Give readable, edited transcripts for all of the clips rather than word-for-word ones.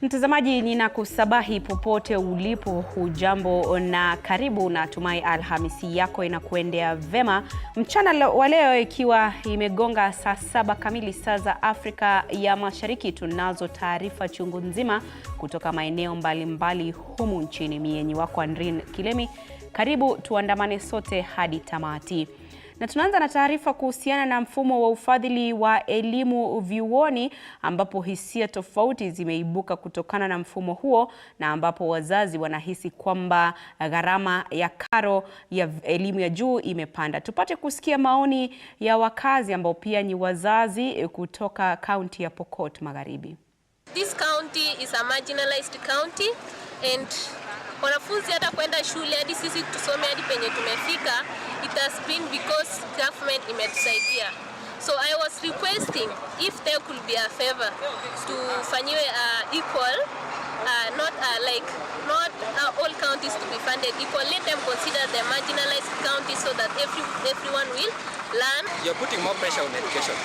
Mtazamaji, ninakusabahi popote ulipo, hujambo na karibu. Natumai Alhamisi yako inakuendea vema. Mchana wa leo ikiwa imegonga saa 7 kamili saa za Afrika ya Mashariki, tunazo taarifa chungu nzima kutoka maeneo mbalimbali humu nchini. Mienyi wako Andrin Kilemi, karibu tuandamane sote hadi tamati. Na tunaanza na taarifa kuhusiana na mfumo wa ufadhili wa elimu vyuoni, ambapo hisia tofauti zimeibuka kutokana na mfumo huo, na ambapo wazazi wanahisi kwamba gharama ya karo ya elimu ya juu imepanda. Tupate kusikia maoni ya wakazi ambao pia ni wazazi kutoka kaunti ya Pokot Magharibi. This county is a marginalized county and wanafunzi hata kwenda shule hadi sisi tusome hadi penye tumefika, it has been because government imetusaidia. So I was requesting if there could be a favor to fanyiwe equal, not all counties to be funded equal. Let them consider the marginalized counties so that everyone will learn. You're putting more pressure on education.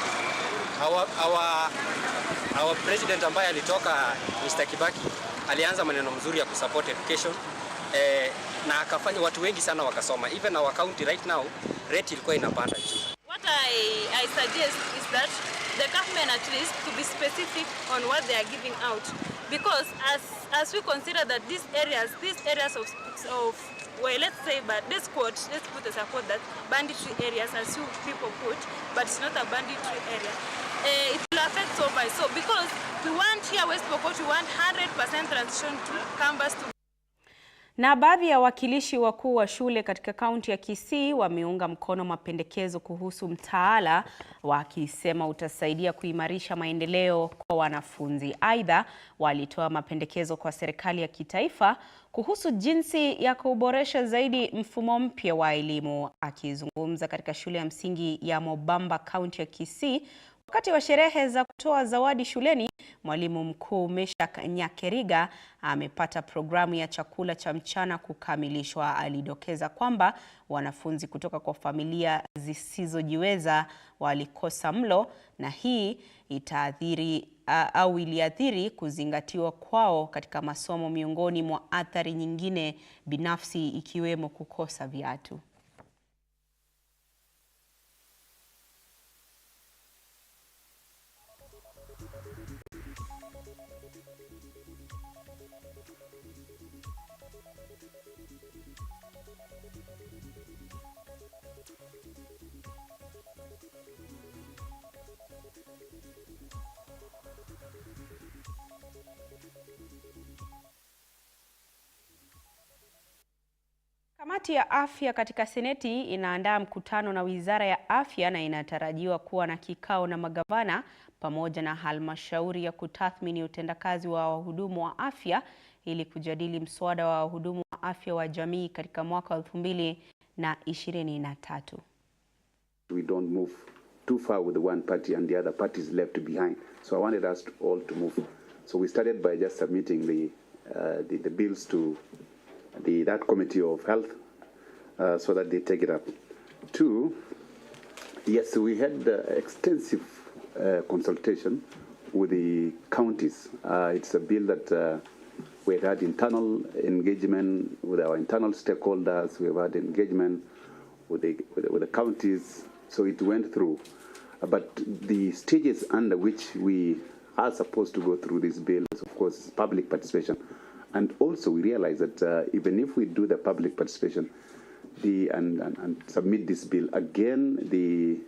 Our president ambaye alitoka, Mr. Kibaki, alianza maneno mzuri ya kusupport education, na akafanya watu wengi sana wakasoma. Even our county right now rate ilikuwa inapanda juu. What I suggest is that the government at least to be specific on what they are giving out, because as we consider that these areas of well, let's say, but let's put as a quote that banditry areas, as you people put, but it's not a banditry area. It will affect so much. So because we want here West Pokot, we want 100% transition to campus to. Na baadhi ya wakilishi wakuu wa shule katika kaunti ya Kisii wameunga mkono mapendekezo kuhusu mtaala, wakisema utasaidia kuimarisha maendeleo kwa wanafunzi. Aidha, walitoa mapendekezo kwa serikali ya kitaifa kuhusu jinsi ya kuboresha zaidi mfumo mpya wa elimu. Akizungumza katika shule ya msingi ya Mobamba, kaunti ya Kisii, wakati wa sherehe za kutoa zawadi shuleni, mwalimu mkuu Meshak Nyakeriga amepata programu ya chakula cha mchana kukamilishwa. Alidokeza kwamba wanafunzi kutoka kwa familia zisizojiweza walikosa mlo, na hii iliathiri kuzingatiwa kwao katika masomo, miongoni mwa athari nyingine binafsi ikiwemo kukosa viatu. Kamati ya afya katika seneti inaandaa mkutano na wizara ya afya, na inatarajiwa kuwa na kikao na magavana pamoja na halmashauri ya kutathmini utendakazi wa wahudumu wa afya ili kujadili mswada wa wahudumu wa afya wa jamii katika mwaka 2023. We don't move too far with the one party and the other party is left behind. So I wanted us all to move. So we started by just submitting the bills to that committee of health so that they take it up. Two, yes, we had extensive consultation with the counties. It's a bill that we had internal engagement with our internal stakeholders. We have had engagement with the counties, so it went through. But the stages under which we are supposed to go through this bill is, of course, public participation. And also we realize that even if we do the public participation and submit this bill, again the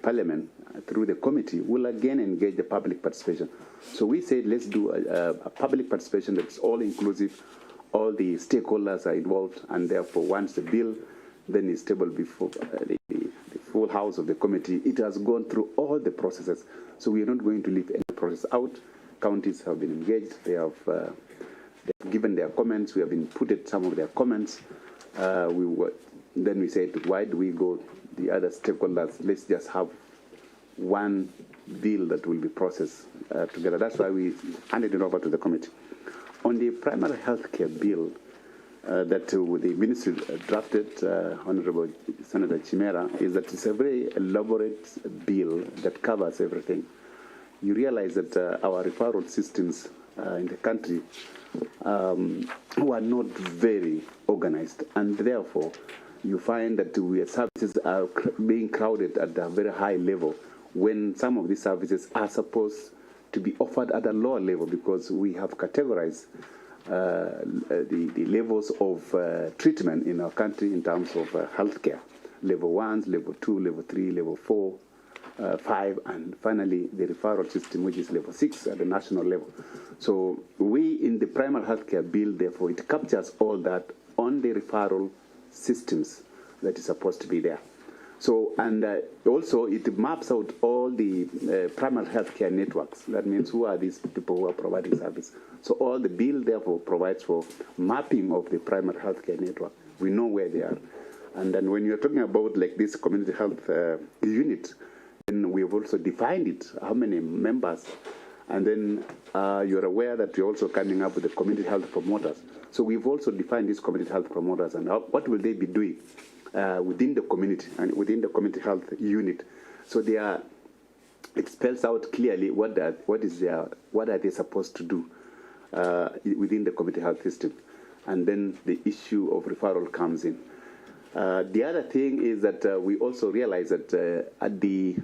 parliament through the committee will again engage the public participation. So we said let's do a public participation that's all inclusive, all the stakeholders are involved, and therefore once the bill then is tabled before the full house of the committee, it has gone through all the processes. So we are not going to leave any process out. Counties have been engaged. They have given their comments. We have inputted some of their comments. Then we said, why do we go the other stakeholders? Let's just have one bill that will be processed together. That's why we handed it over to the committee. On the primary health care bill that the ministry drafted, Honorable Senator Chimera, is that it's a very elaborate bill that covers everything. You realize that our referral systems in the country who are not very organized, and therefore you find that services are being crowded at a very high level when some of these services are supposed to be offered at a lower level, because we have categorized the levels of treatment in our country in terms of healthcare. Level 1, level 2, level 3, level 4, 5, and finally the referral system, which is level 6 at the national level. So we in the primary healthcare bill, therefore, it captures all that on the referral systems that is supposed to be there. So, and also it maps out all the primary healthcare networks. That means who are these people who are providing service. So all the bill therefore provides for mapping of the primary healthcare network. We know where they are. And then when you're talking about like this community health unit, then we've also defined it, how many members. And then you're aware that we're also coming up with the community health promoters. So we've also defined these community health promoters and what will they be doing within the community and within the community health unit. So they are, it spells out clearly what are they supposed to do within the community health system. And then the issue of referral comes in. The other thing is that we also realize that at the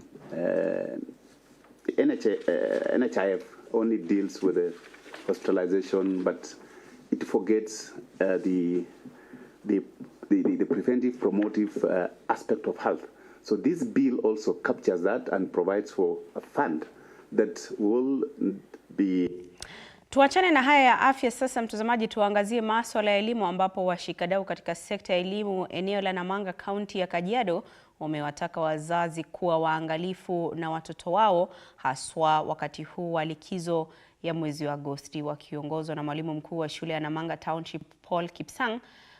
NHIF only deals with the hospitalization, but it forgets the preventive, promotive aspect of health. So this bill also captures that and provides for a fund that will be. Tuachane na haya ya afya sasa, mtazamaji, tuangazie masuala ya elimu, ambapo washikadau katika sekta ya elimu eneo la Namanga, kaunti ya Kajiado, wamewataka wazazi kuwa waangalifu na watoto wao, haswa wakati huu wa likizo ya mwezi wa Agosti. Wakiongozwa na mwalimu mkuu wa shule ya Namanga Township Paul Kipsang,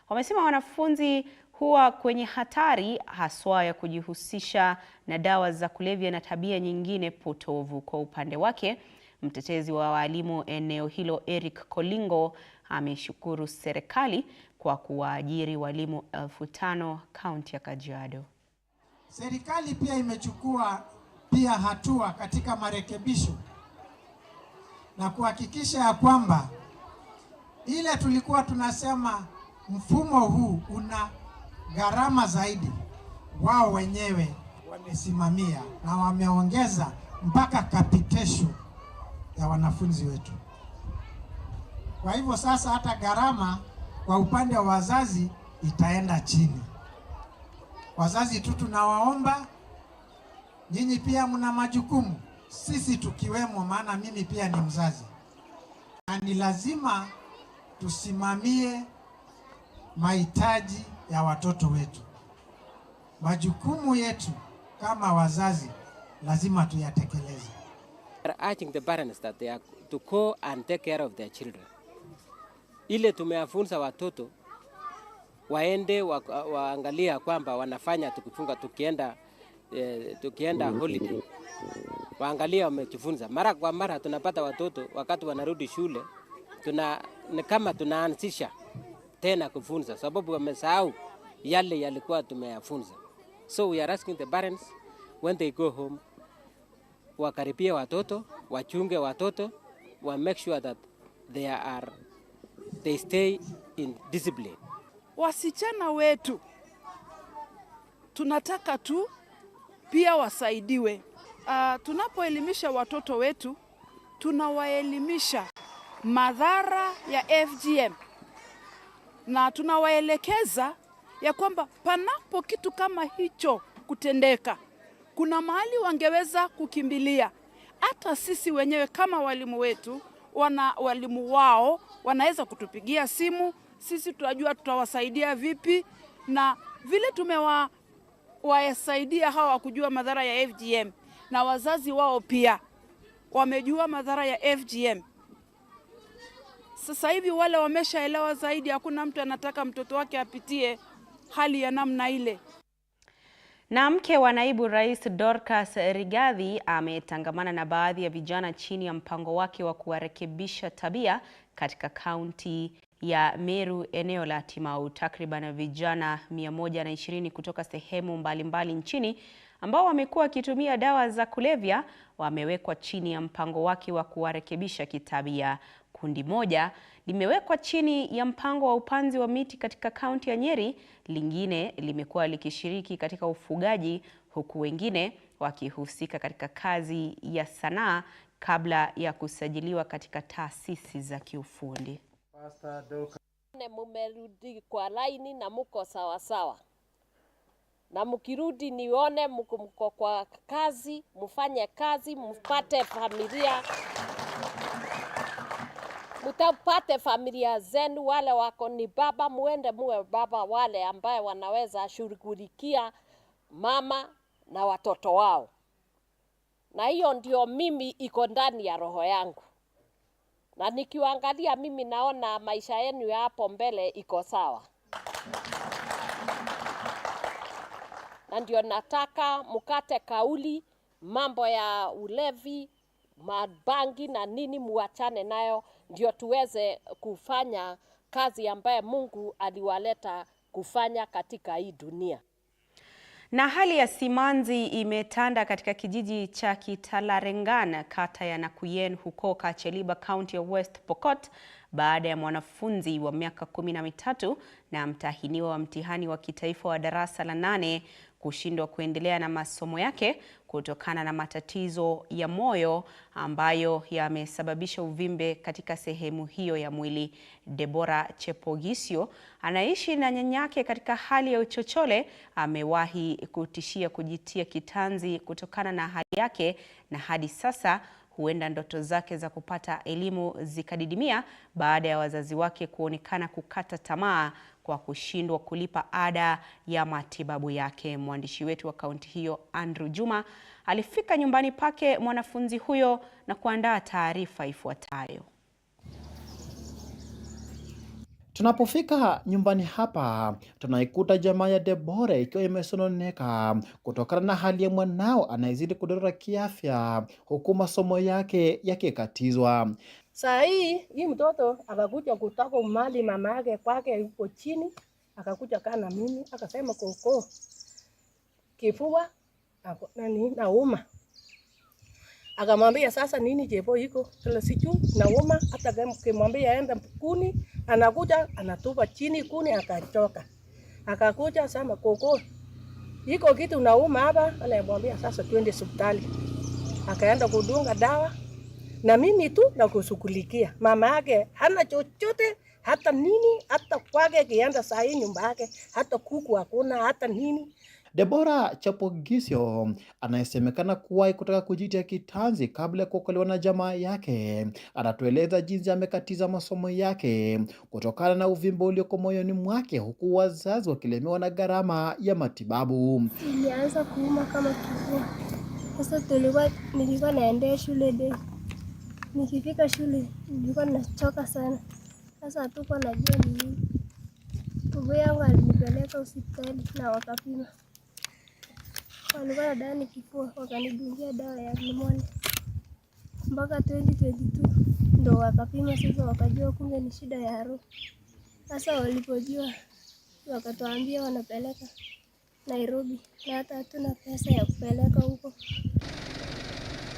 wamesema wanafunzi huwa kwenye hatari haswa ya kujihusisha na dawa za kulevya na tabia nyingine potovu. Kwa upande wake, mtetezi wa walimu eneo hilo Eric Kolingo ameshukuru serikali kwa kuwaajiri walimu 5,000 kaunti ya Kajiado. Serikali pia imechukua pia hatua katika marekebisho na kuhakikisha ya kwamba ile tulikuwa tunasema mfumo huu una gharama zaidi, wao wenyewe wamesimamia na wameongeza mpaka capitation ya wanafunzi wetu. Kwa hivyo sasa hata gharama kwa upande wa wazazi itaenda chini. Wazazi tu tunawaomba, nyinyi pia mna majukumu, sisi tukiwemo, maana mimi pia ni mzazi. Na ni lazima tusimamie mahitaji ya watoto wetu. Majukumu yetu kama wazazi lazima tuyatekeleze. Urging the parents that they are to go and take care of their children. Ile tumewafunza watoto waende waangalia kwamba wanafanya tukienda holiday. Waangalia wamejifunza. Mara kwa mara tunapata watoto wakati wanarudi shule ni kama tunaanzisha tena kufunza, sababu wamesahau yale yalikuwa tumeyafunza. So we are asking the parents when they go home, wakaribie watoto, wachunge watoto, wa make sure that they stay in discipline. Wasichana wetu tunataka tu pia wasaidiwe. Tunapoelimisha watoto wetu, tunawaelimisha madhara ya FGM na tunawaelekeza ya kwamba panapo kitu kama hicho kutendeka, kuna mahali wangeweza kukimbilia. Hata sisi wenyewe kama walimu wetu, walimu wao wanaweza kutupigia simu, sisi tunajua tutawasaidia vipi, na vile tumewasaidia hawa kujua madhara ya FGM, na wazazi wao pia wamejua madhara ya FGM. Sasa hivi wale wameshaelewa zaidi, hakuna mtu anataka mtoto wake apitie hali ya namna ile. Na mke wa naibu rais Dorcas Rigathi ametangamana na baadhi ya vijana chini ya mpango wake wa kuwarekebisha tabia katika kaunti ya Meru eneo la Timau. Takriban vijana 120 kutoka sehemu mbalimbali nchini ambao wamekuwa wakitumia dawa za kulevya wamewekwa chini ya mpango wake wa kuwarekebisha kitabia. Kundi moja limewekwa chini ya mpango wa upanzi wa miti katika kaunti ya Nyeri, lingine limekuwa likishiriki katika ufugaji, huku wengine wakihusika katika kazi ya sanaa kabla ya kusajiliwa katika taasisi za kiufundi. Mumerudi kwa laini na muko sawa sawa, na mkirudi nione mko kwa kazi, mfanye kazi, mpate familia, mtapate familia zenu. Wale wako ni baba, muende muwe baba, wale ambaye wanaweza shughulikia mama na watoto wao. Na hiyo ndio mimi iko ndani ya roho yangu, na nikiwaangalia mimi naona maisha yenu ya hapo mbele iko sawa. Na ndio nataka mukate kauli, mambo ya ulevi, mabangi na nini muachane nayo, ndio tuweze kufanya kazi ambaye Mungu aliwaleta kufanya katika hii dunia. Na hali ya simanzi imetanda katika kijiji cha Kitalarengan, kata ya Nakuyen, huko Kacheliba, County of West Pokot, baada ya mwanafunzi wa miaka 13 na mtahiniwa wa mtihani wa kitaifa wa darasa la 8 kushindwa kuendelea na masomo yake kutokana na matatizo ya moyo ambayo yamesababisha uvimbe katika sehemu hiyo ya mwili. Deborah Chepogisio, anaishi na nyanyake katika hali ya uchochole, amewahi kutishia kujitia kitanzi kutokana na hali yake, na hadi sasa huenda ndoto zake za kupata elimu zikadidimia baada ya wazazi wake kuonekana kukata tamaa kwa kushindwa kulipa ada ya matibabu yake. Mwandishi wetu wa kaunti hiyo Andrew Juma alifika nyumbani pake mwanafunzi huyo na kuandaa taarifa ifuatayo. Tunapofika nyumbani hapa, tunaikuta jamaa ya Deborah ikiwa imesononeka kutokana na hali ya mwanao anayezidi kudorora kiafya, huku masomo yake yakikatizwa. Saa hii mtoto akakuja kutoka mali mama yake kwake yuko chini, akakuja kana mimi, akasema koko kifua nani nauma. Akamwambia sasa nini jepo iko kila siku nauma, hata kimwambia aende kuni, anakuja anatupa chini kuni akachoka. Akakuja sema koko iko kitu nauma hapa, anamwambia sasa twende hospitali. Akaenda kudunga dawa. Na mimi tu na kushughulikia. Mama yake hana chochote, hata nini, hata kwake kienda saa hii nyumba yake, hata kuku hakuna, hata nini. Deborah Chepogisio anayesemekana kuwahi kutaka kujitia kitanzi kabla ya kuokolewa na jamaa yake, anatueleza jinsi amekatiza masomo yake kutokana na uvimbe ulioko moyoni mwake, huku wazazi wakilemewa na gharama ya matibabu. Ilianza kuuma kama kifua. Sasa nilikuwa naendea shule day. Nikifika shule nilikuwa nachoka sana. Sasa hatukuwa najua ni nini. Ndugu yangu alinipeleka hospitali na wakapima. Walikuwa nadhani kifua, wakanidungia dawa ya pneumonia. Mpaka 2022 ndo wakapima sasa, wakajua kumbe ni shida ya roho. Sasa walipojua wakatuambia wanapeleka Nairobi, na hata hatuna pesa ya kupeleka huko.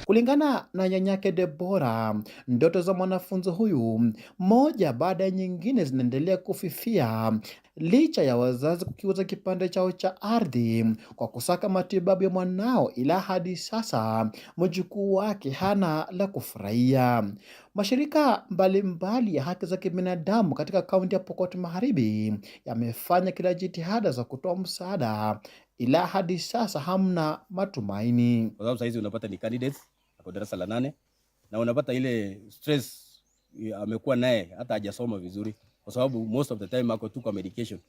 Kulingana na nyanyake Deborah, ndoto za mwanafunzi huyu moja baada ya nyingine zinaendelea kufifia licha ya wazazi kukiuza kipande chao cha ardhi kwa kusaka matibabu ya mwanao, ila hadi sasa mjukuu wake hana la kufurahia. Mashirika mbalimbali ya haki za kibinadamu katika kaunti ya Pokot Magharibi yamefanya kila jitihada za kutoa msaada, ila hadi sasa hamna matumaini. Kwa sababu saizi unapata ni candidates kwa darasa la 8 na unapata ile stress amekuwa naye hata hajasoma vizuri, kwa sababu most of the time ako tu kwa medication,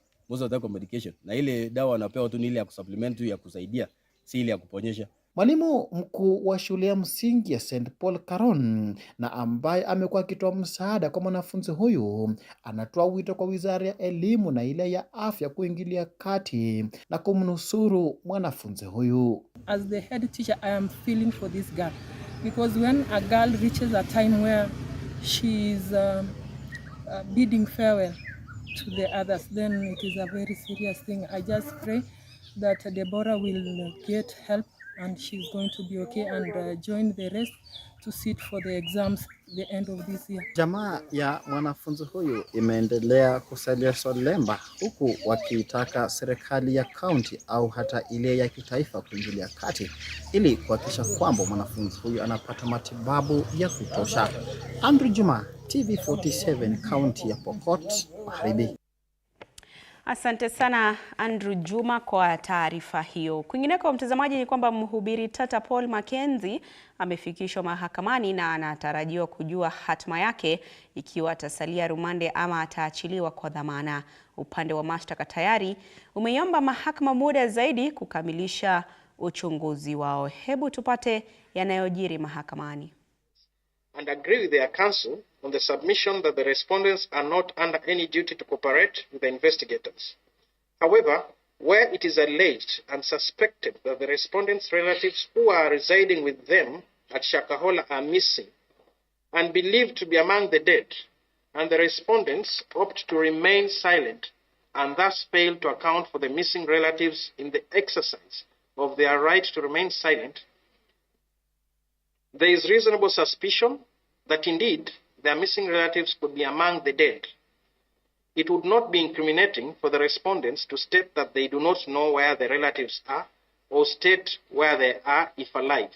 na ile dawa anapewa tu ni ile ya kusupplement tu ya kusaidia, si ile ya kuponyesha. Mwalimu mkuu wa shule ya msingi ya St. Paul Caron na ambaye amekuwa akitoa msaada kwa mwanafunzi huyu anatoa wito kwa Wizara ya Elimu na ile ya Afya kuingilia kati na kumnusuru mwanafunzi huyu. As the head teacher, I am feeling for this girl because when a girl reaches a time where she is bidding farewell to the others, then it is a very serious thing. I just pray that Deborah will get help and she's going to be okay and join the rest to sit for the exams the end of this year. Jamaa ya mwanafunzi huyu imeendelea kusalia solemba, huku wakiitaka serikali ya kaunti au hata ile ya kitaifa kuingilia kati ili kuhakikisha kwamba mwanafunzi huyu anapata matibabu ya kutosha. Andrew Juma, TV47, kaunti ya Pokot Magharibi. Asante sana Andrew Juma kwa taarifa hiyo. Kwingineko mtazamaji, ni kwamba mhubiri tata Paul Mackenzie amefikishwa mahakamani na anatarajiwa kujua hatima yake ikiwa atasalia rumande ama ataachiliwa kwa dhamana. Upande wa mashtaka tayari umeiomba mahakama muda zaidi kukamilisha uchunguzi wao. Hebu tupate yanayojiri mahakamani. And agree with their counsel on the submission that the respondents are not under any duty to cooperate with the investigators. However, where it is alleged and suspected that the respondents' relatives who are residing with them at Shakahola are missing and believed to be among the dead, and the respondents opt to remain silent and thus fail to account for the missing relatives in the exercise of their right to remain silent, there is reasonable suspicion that indeed their missing relatives could be among the dead. It would not be incriminating for the respondents to state that they do not know where the relatives are or state where they are if alive.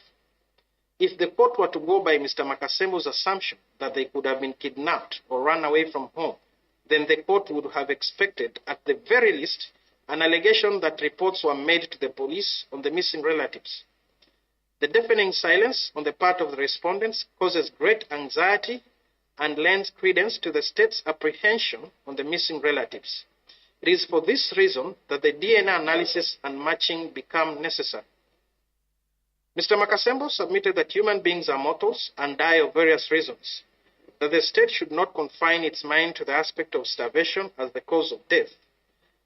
If the court were to go by Mr. Makasembo's assumption that they could have been kidnapped or run away from home, then the court would have expected, at the very least, an allegation that reports were made to the police on the missing relatives. The deafening silence on the part of the respondents causes great anxiety and lends credence to the state's apprehension on the missing relatives. It is for this reason that the DNA analysis and matching become necessary. Mr. Makasembo submitted that human beings are mortals and die of various reasons, that the state should not confine its mind to the aspect of starvation as the cause of death.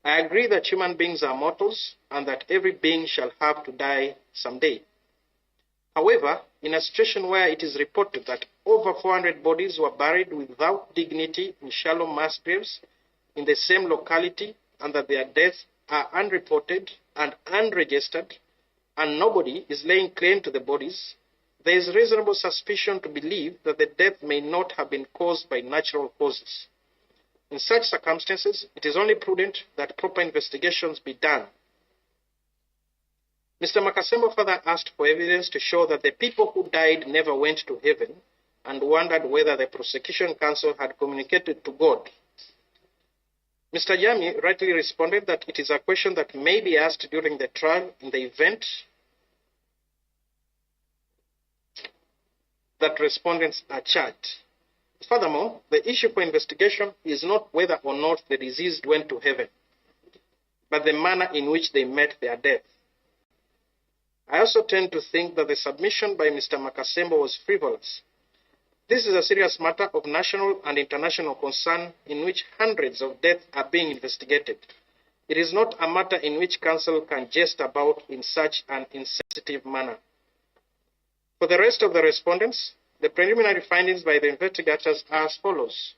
I agree that human beings are mortals and that every being shall have to die someday. However, in a situation where it is reported that over 400 bodies were buried without dignity in shallow mass graves in the same locality and that their deaths are unreported and unregistered and nobody is laying claim to the bodies, there is reasonable suspicion to believe that the death may not have been caused by natural causes. In such circumstances, it is only prudent that proper investigations be done. Mr. Makasembo further asked for evidence to show that the people who died never went to heaven and wondered whether the prosecution counsel had communicated to God. Mr. Yami rightly responded that it is a question that may be asked during the trial in the event that respondents are charged. Furthermore, the issue for investigation is not whether or not the deceased went to heaven, but the manner in which they met their death. I also tend to think that the submission by Mr. Makasembo was frivolous. This is a serious matter of national and international concern in which hundreds of deaths are being investigated. It is not a matter in which counsel can jest about in such an insensitive manner. For the rest of the respondents, the preliminary findings by the investigators are as follows.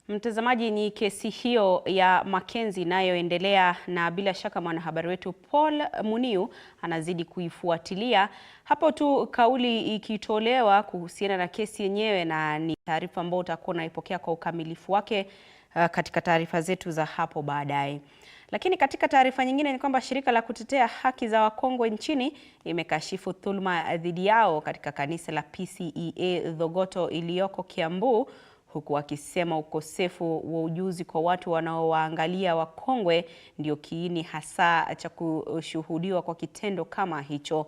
Mtazamaji, ni kesi hiyo ya Mackenzie inayoendelea na bila shaka mwanahabari wetu Paul Muniu anazidi kuifuatilia. Hapo tu kauli ikitolewa kuhusiana na kesi yenyewe, na ni taarifa ambayo utakuwa unaipokea kwa ukamilifu wake katika taarifa zetu za hapo baadaye. Lakini katika taarifa nyingine ni kwamba shirika la kutetea haki za wakongwe nchini imekashifu dhulma dhidi yao katika kanisa la PCEA Thogoto iliyoko Kiambu, huku akisema ukosefu wa ujuzi kwa watu wanaowaangalia wakongwe ndio kiini hasa cha kushuhudiwa kwa kitendo kama hicho.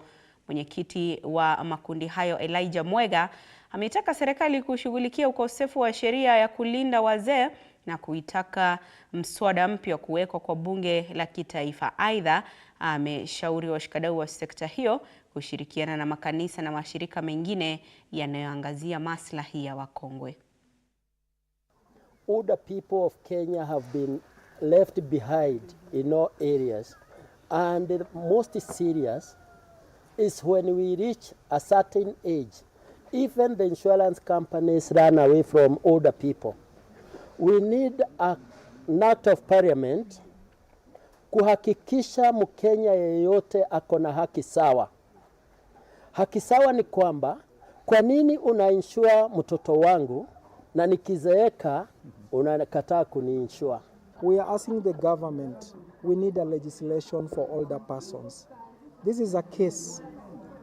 Mwenyekiti wa makundi hayo Elijah Mwega ametaka serikali kushughulikia ukosefu wa sheria ya kulinda wazee na kuitaka mswada mpya kuwekwa kwa bunge la kitaifa. Aidha, ameshauri washikadau wa sekta hiyo kushirikiana na makanisa na mashirika mengine yanayoangazia maslahi ya wakongwe. Older people of Kenya have been left behind in all areas, and the most serious is when we reach a certain age, even the insurance companies run away from older people. We need an act of parliament kuhakikisha Mkenya yeyote ako na haki sawa. Haki sawa ni kwamba, kwa nini unainsure mtoto wangu na nikizeeka unakataa kuniinsure? We are asking the government, we need a legislation for older persons. This is a case,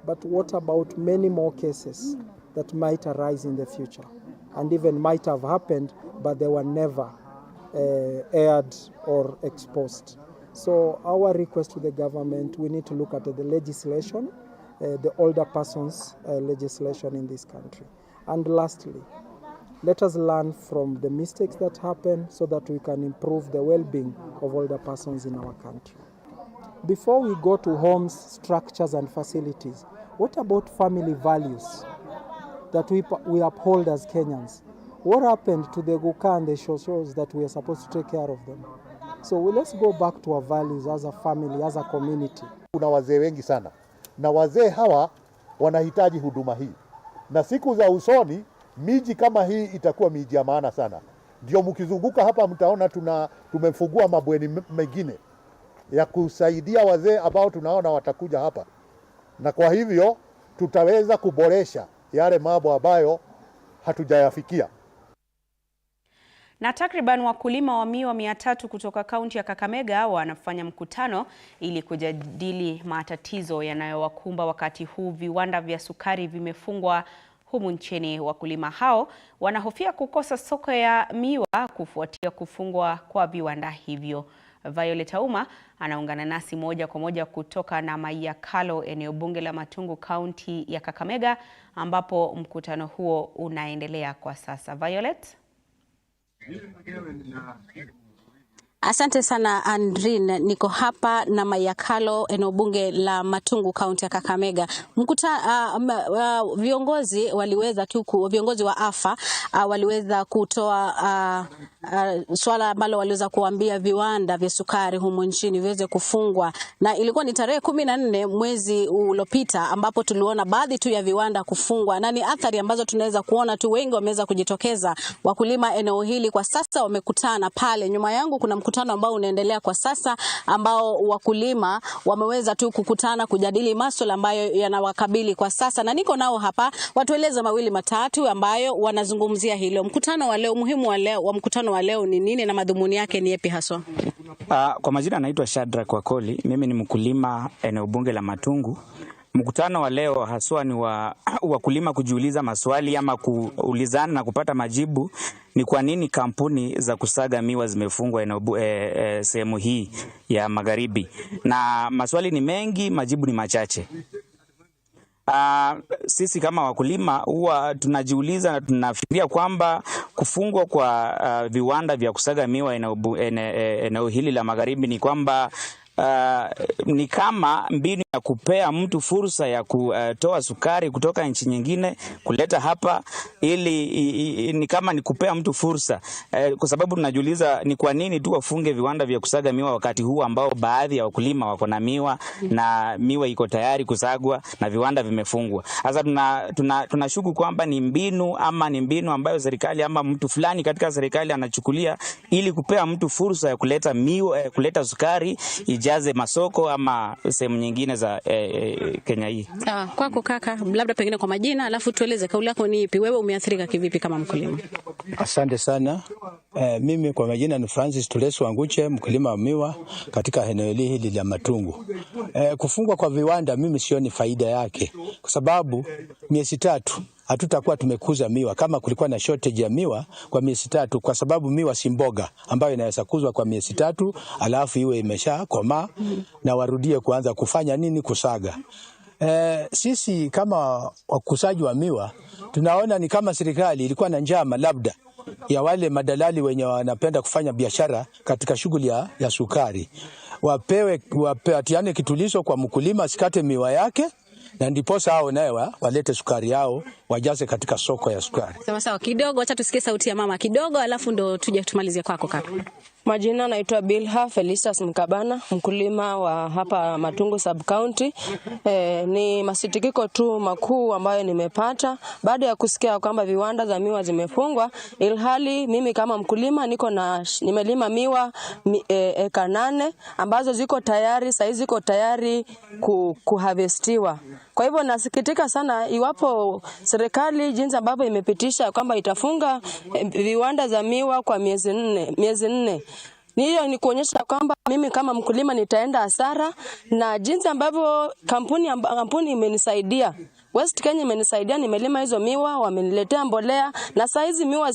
but what about many more cases that might arise in the future and even might have happened, but they were never aired or exposed? So our request to the government, we need to look at the legislation, the older persons legislation in this country. And lastly, let us learn from the mistakes that happen so that we can improve the well-being of older persons in our country. Before we go to homes, structures and facilities, what about family values that we uphold as Kenyans? What happened to the Guka and the Shoshos that we are supposed to take care of them? So let's go back to our values as a family, as a community. Kuna wazee wengi sana na wazee hawa wanahitaji huduma hii, na siku za usoni miji kama hii itakuwa miji ya maana sana. Ndio mkizunguka hapa mtaona tumefungua mabweni mengine ya kusaidia wazee ambao tunaona watakuja hapa, na kwa hivyo tutaweza kuboresha yale mambo ambayo hatujayafikia. Na takriban wakulima wa miwa 300 kutoka kaunti ya Kakamega wanafanya mkutano ili kujadili matatizo yanayowakumba wakati huu viwanda vya sukari vimefungwa humu nchini. Wakulima hao wanahofia kukosa soko ya miwa kufuatia kufungwa kwa viwanda hivyo. Violet Auma anaungana nasi moja kwa moja kutoka na Mayakalo, eneo bunge la Matungu, kaunti ya Kakamega, ambapo mkutano huo unaendelea kwa sasa. Violet? Asante sana Andrin, niko hapa na Mayakalo, eneo bunge la Matungu, kaunti ya Kakamega. Viongozi wa AFA waliweza kutoa swala ambalo waliweza kuambia viwanda vya sukari humu nchini viweze kufungwa, na ilikuwa ni tarehe 14 mwezi uliopita ambapo tuliona baadhi tu ya viwanda kufungwa, na ni athari ambazo tunaweza kuona tu. Wengi wameweza kujitokeza. Wakulima eneo hili kwa sasa wamekutana pale nyuma yangu. Kuna mkutano ambao unaendelea kwa sasa ambao wakulima wameweza tu kukutana kujadili masuala ambayo yanawakabili kwa sasa, na niko nao hapa watueleza mawili matatu ambayo wanazungumzia hilo. Mkutano wa leo, umuhimu wa mkutano wa leo ni nini na madhumuni yake ni yapi haswa? Kwa majina naitwa Shadrack Wakoli, mimi ni mkulima eneo bunge la Matungu. Mkutano wa leo haswa ni wakulima kujiuliza maswali ama kuulizana na kupata majibu ni kwa nini kampuni za kusaga miwa zimefungwa sehemu hii ya magharibi. Na maswali ni mengi, majibu ni machache. Sisi kama wakulima huwa tunajiuliza na tunafikiria kwamba kufungwa kwa viwanda vya kusaga miwa eneo hili la magharibi ni kwamba ni kama mbinu ya kupea mtu fursa ya kutoa sukari kutoka nchi nyingine kuleta hapa, ili ni kama ni kupea mtu fursa, kwa sababu tunajiuliza ni kwa nini tu wafunge viwanda vya kusaga miwa wakati huu ambao baadhi ya wakulima wako na miwa na miwa iko tayari kusagwa na viwanda vimefungwa. Sasa tunashuku kwamba ni mbinu ambayo serikali ama mtu fulani katika serikali anachukulia ili kupea mtu fursa ya kuleta miwa, kuleta sukari ijaze masoko ama sehemu nyingine za Kenya hii. Sawa, kwako kaka, labda pengine kwa majina, alafu tueleze kauli yako ni ipi, wewe umeathirika kivipi kama mkulima? Asante sana. Mimi kwa majina ni Francis Tulesu Wanguche, mkulima wa miwa katika eneo hili la Matungu. Kufungwa kwa viwanda mimi sioni faida yake, kwa sababu miezi 3 hatutakuwa tumekuza miwa kama kulikuwa na shortage ya miwa kwa miezi 3, kwa sababu miwa si mboga ambayo inaweza kuzwa kwa miezi 3 alafu iwe imesha komaa na warudie kuanza kufanya nini, kusaga. Sisi kama wakusaji wa miwa tunaona ni kama serikali ilikuwa na njama labda ya wale madalali wenye wanapenda kufanya biashara katika shughuli ya sukari, wapatiane kitulizo kwa mkulima asikate miwa yake, na ndiposa hao nae walete sukari yao wajaze katika soko ya sukari. Sawa sawa, kidogo acha tusikie sauti ya mama kidogo, alafu ndo tuje tumalizie kwako kaka. Majina naitwa Bilha Felicitas Mkabana, mkulima wa hapa Matungu sub county. Ni masitikiko tu makuu ambayo nimepata baada ya kusikia kwamba viwanda za miwa zimefungwa, ilhali mimi kama mkulima nimelima miwa eka 8 ambazo ziko tayari, saizi ziko tayari kuharvestiwa. Kwa hivyo nasikitika sana iwapo serikali jinsi ambavyo imepitisha kwamba itafunga viwanda za miwa kwa miezi 4. Hiyo ni kuonyesha kwamba mimi kama mkulima nitaenda hasara, na jinsi ambavyo kampuni imenisaidia, West Kenya imenisaidia, nimelima hizo miwa, wameniletea mbolea, na saa hizi miwa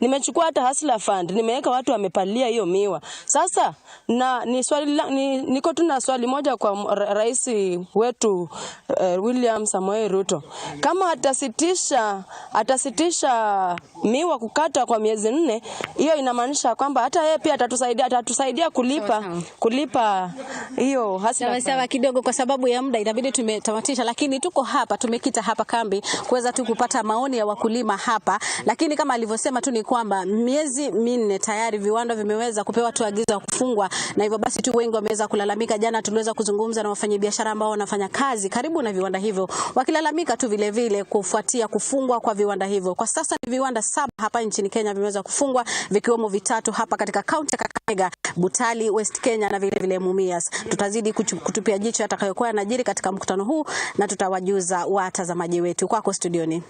nimechukua hata Hustler Fund, nimeweka watu wamepalia hiyo miwa. Sasa niko tu na swali moja kwa rais wetu William Samoei Ruto. Kama atasitisha miwa kukata kwa miezi 4, hiyo inamaanisha kwamba hata yeye pia atatusaidia kulipa hiyo Hustler. Sawa kidogo, kwa sababu ya muda inabidi tumetamatisha, lakini tuko hapa, tumekita hapa kambi kuweza tu kupata maoni ya wakulima hapa. Lakini kama alivyosema tu ni kwamba miezi 4 tayari viwanda vimeweza kupewa tu agizo la kufungwa, na hivyo basi tu wengi wameweza kulalamika. Jana tuliweza kuzungumza na wafanyabiashara ambao wanafanya kazi karibu na viwanda hivyo, wakilalamika tu vile vile kufuatia kufungwa kwa viwanda hivyo. Kwa sasa ni viwanda 7 hapa nchini Kenya vimeweza kufungwa, vikiwemo 3 hapa katika kaunti ya Kakamega, Butali, West Kenya na vile vile Mumias. Tutazidi kutupia jicho atakayokuwa yanajiri katika mkutano huu, na tutawajuza watazamaji wetu. Kwako studioni.